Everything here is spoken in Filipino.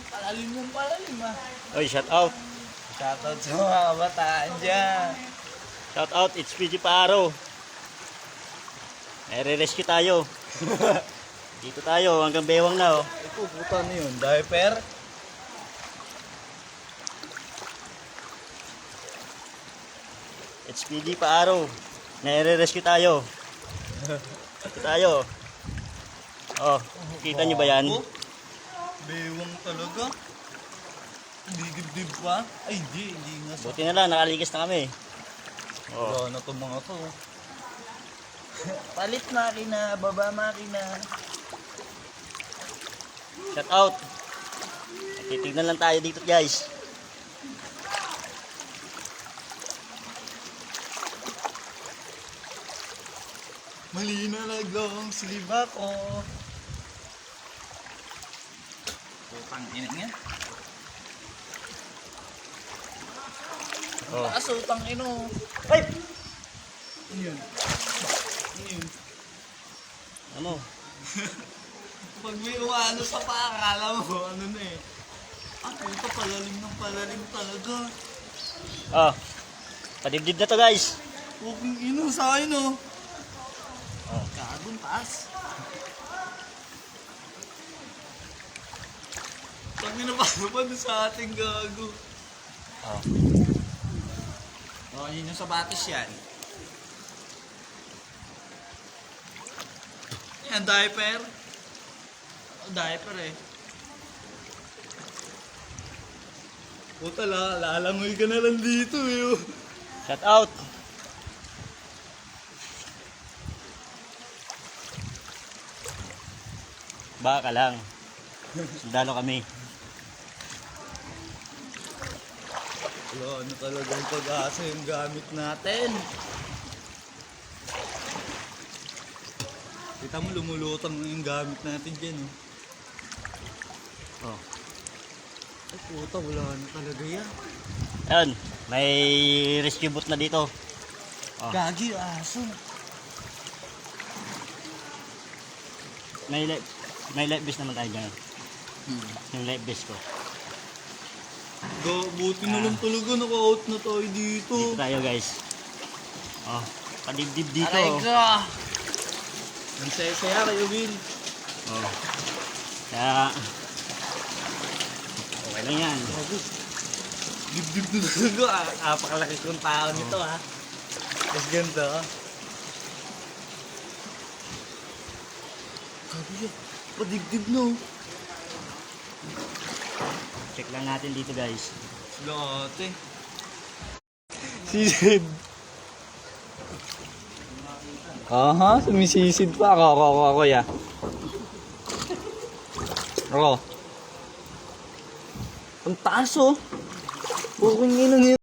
Palalim yung palalim ah. Oy, shout out. Shoutout sa mga kabataan dyan. Shout out, it's PG Paaro. Re-rescue tayo. Dito tayo, hanggang bewang na oh. Ito, puta na yun. Diaper. It's PG Paaro. Re-rescue tayo. Dito tayo. Oh, kita nyo ba yan? Oh, bewang talaga. Hindi dibdib pa. Ay, hindi nga sa... Buti na lang, nakaligas na kami. Oh. Wala na itong mga to. Palit makina, baba makina. Shout out. Titignan lang tayo dito guys. Mali na lang siliba ko. Putang ina niya. Oh. Taas utang ino. Ay! Yun. Yun. Ano? Pag may umano sa paa, akala mo ano na eh. Ah, ito palalim ng palalim talaga. Oh. Padibdib na to guys. Huwag ino sa akin oh. Oh. Kagong taas. Pag minapano pa doon sa ating gago. Oh. Oh, yun yung sapatos yan. Yan, diaper. Oh, diaper eh. Puta, lalangoy ka na lang dito eh. Oh. Shout out. Baka lang. Sundalo kami. Wala, ano talagang pag-asa yung gamit natin. Kita mo, lumulutang yung gamit natin dyan eh. Oh. Ay puta, wala na talaga yan. Ayun, may rescue boat na dito. Oh. Gagi, aso. May life vest naman tayo dyan. Yung life vest ko. Buti na lang talaga, naka-out na tayo dito. Dito tayo guys. Oh, padibdib dito. Aray Oh. ka! Ang saya-saya kayo, Will. Oh. Kaya okay lang yan. Dibdib na talaga. Apakalaki kong tao nito ha. Tapos ganito ha. Sabi yan, padibdib na oh. Check lang natin dito guys. Lote. Sisid. Aha, sumisisid pa. Ako ya. Ako. Ang taas oh. Bukong inang